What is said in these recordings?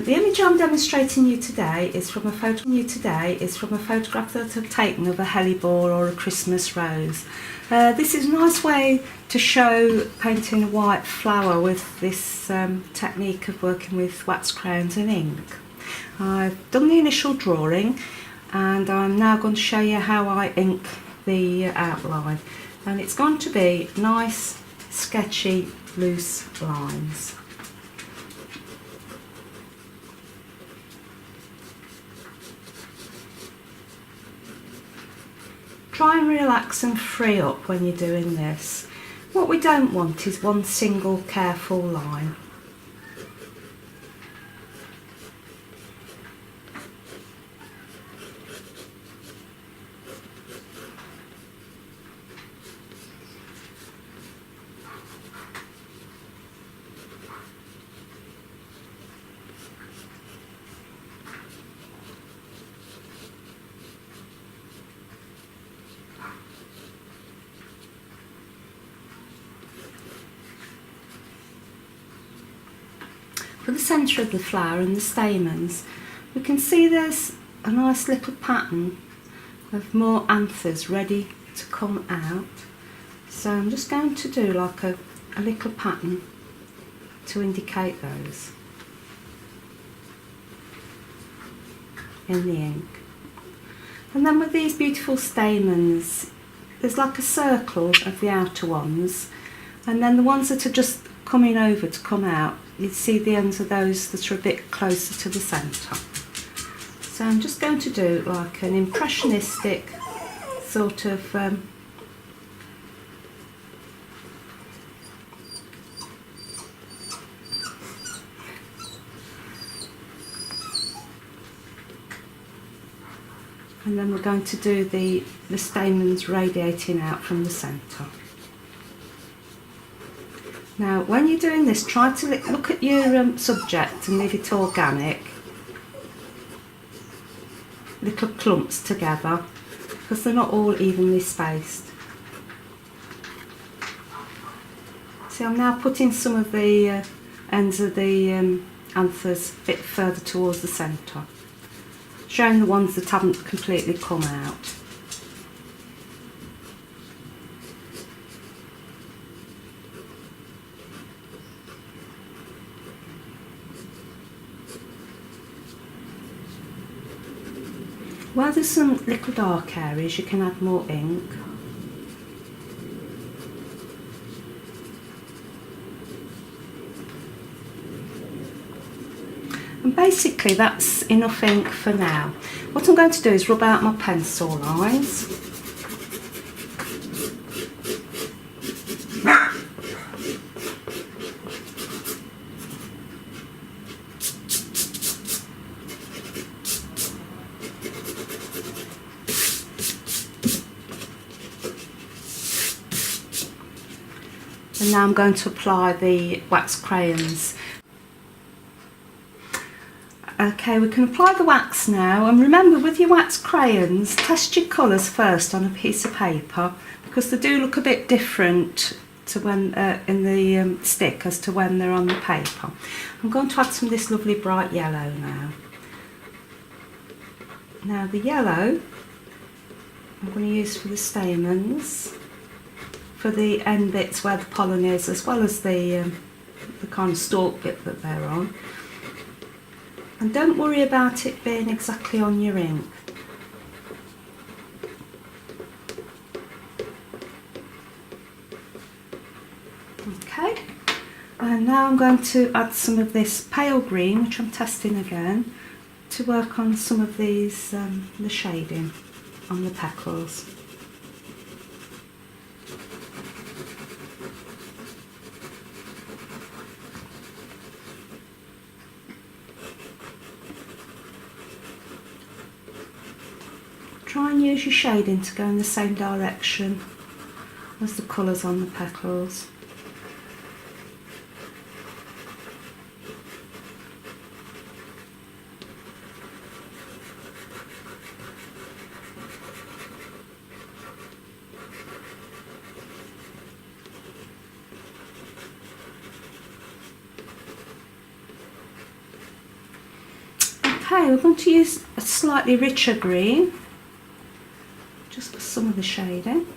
The image I'm demonstrating you today is from a photograph that I've taken of a hellebore or a Christmas rose. This is a nice way to show painting a white flower with this technique of working with wax crayons and ink. I've done the initial drawing and I'm now going to show you how I ink the outline, and it's going to be nice sketchy loose lines. Try and relax and free up when you're doing this. What we don't want is one single careful line. For the centre of the flower and the stamens, we can see there's a nice little pattern of more anthers ready to come out. So I'm just going to do like a little pattern to indicate those in the ink. And then with these beautiful stamens, there's like a circle of the outer ones, and then the ones that are just coming over to come out, you see the ends of those that are a bit closer to the centre. So I'm just going to do like an impressionistic sort of and then we're going to do the stamens radiating out from the centre. Now when you're doing this, try to look at your subject and leave it organic, little clumps together, because they're not all evenly spaced. See, I'm now putting some of the ends of the anthers a bit further towards the centre, showing the ones that haven't completely come out. Where there's some little dark areas, you can add more ink. And basically that's enough ink for now. What I'm going to do is rub out my pencil lines. And now I'm going to apply the wax crayons. Okay, we can apply the wax now, and remember with your wax crayons, test your colours first on a piece of paper, because they do look a bit different to when in the stick as to when they're on the paper. I'm going to add some of this lovely bright yellow now. Now the yellow I'm going to use for the stamens, for the end bits where the pollen is, as well as the kind of stalk bit that they're on. And don't worry about it being exactly on your ink. Okay, and now I'm going to add some of this pale green, which I'm testing again, to work on some of these, the shading on the petals. Try and use your shading to go in the same direction as the colours on the petals. Okay, we're going to use a slightly richer green, just for some of the shading.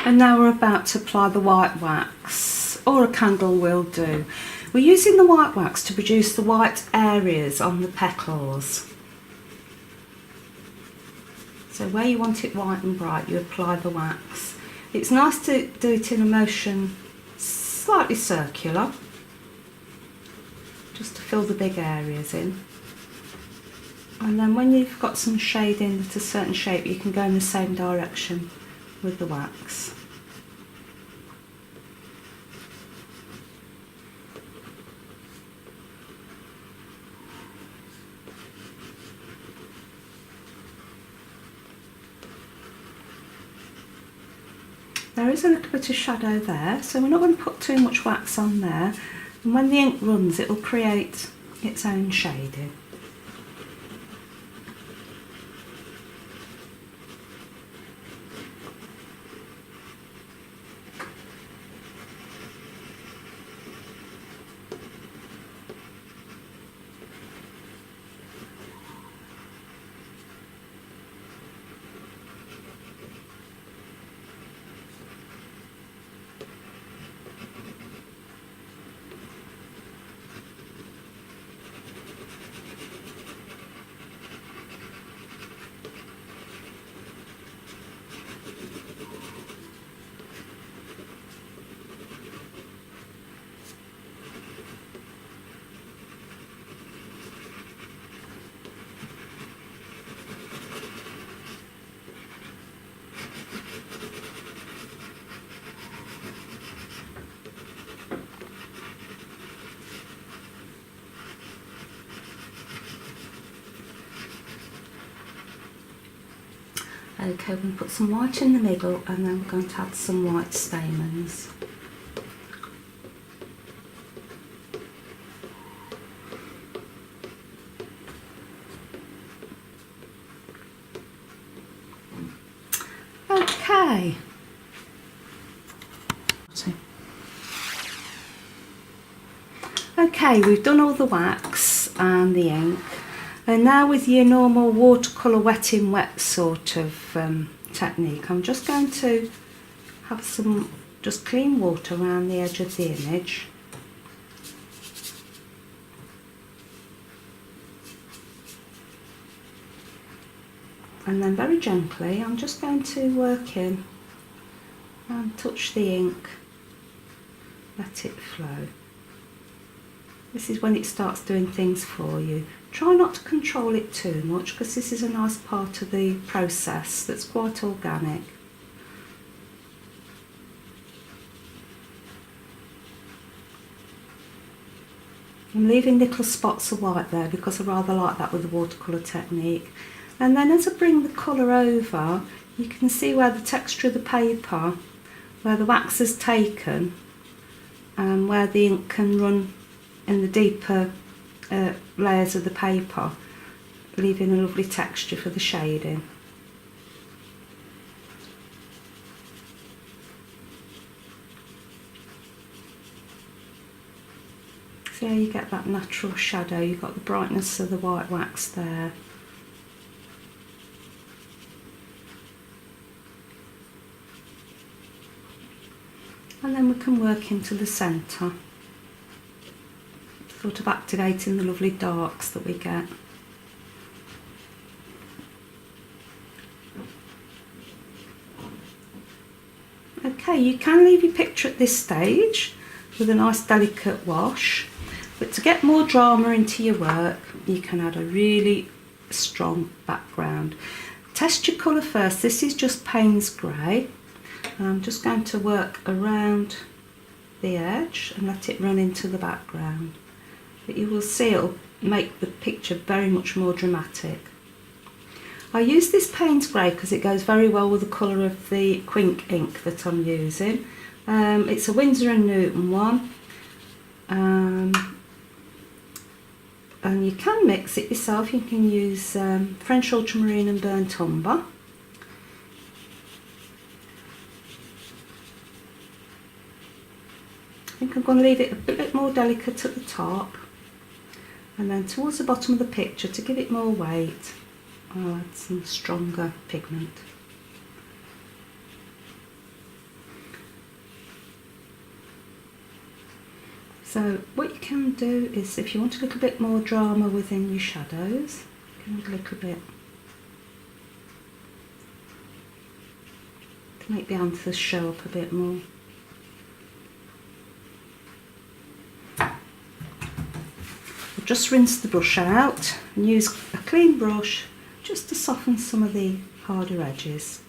And now we're about to apply the white wax, or a candle will do. We're using the white wax to produce the white areas on the petals. So where you want it white and bright, you apply the wax. It's nice to do it in a motion slightly circular, just to fill the big areas in. And then when you've got some shading at a certain shape, you can go in the same direction with the wax. There is a little bit of shadow there, so we're not going to put too much wax on there, and when the ink runs it will create its own shading. Okay, we're going to put some white in the middle, and then we're going to add some white stamens. Okay. Okay, we've done all the wax and the ink. And now with your normal watercolour wet in wet sort of technique, I'm just going to have some just clean water around the edge of the image. And then very gently I'm just going to work in and touch the ink, let it flow. This is when it starts doing things for you. Try not to control it too much, because this is a nice part of the process that's quite organic. I'm leaving little spots of white there because I rather like that with the watercolour technique. And then as I bring the colour over, you can see where the texture of the paper, where the wax has taken, and where the ink can run in the deeper layers of the paper, leaving a lovely texture for the shading. See how you get that natural shadow, you've got the brightness of the white wax there. And then we can work into the centre, sort of activating the lovely darks that we get. Okay, you can leave your picture at this stage with a nice delicate wash, but to get more drama into your work, you can add a really strong background. Test your colour first. This is just Payne's Grey, and I'm just going to work around the edge and let it run into the background. But you will see it'll make the picture very much more dramatic. I use this Payne's Grey because it goes very well with the colour of the Quink ink that I'm using. It's a Winsor & Newton one. And you can mix it yourself. You can use French ultramarine and burnt umber. I think I'm going to leave it a bit more delicate at the top, and then towards the bottom of the picture, to give it more weight, I'll add some stronger pigment. So what you can do is, if you want a little bit more drama within your shadows, you can add a little bit to make the anthers show up a bit more. I'll just rinse the brush out and use a clean brush just to soften some of the harder edges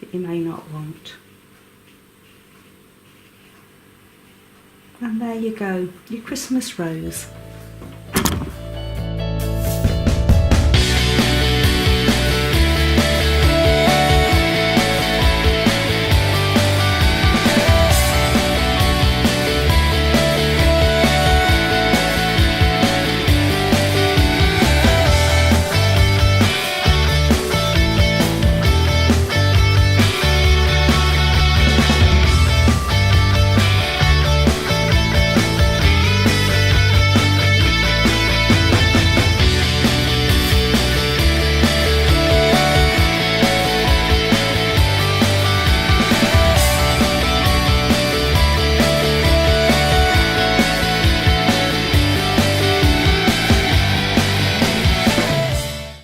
that you may not want. And there you go, your Christmas rose.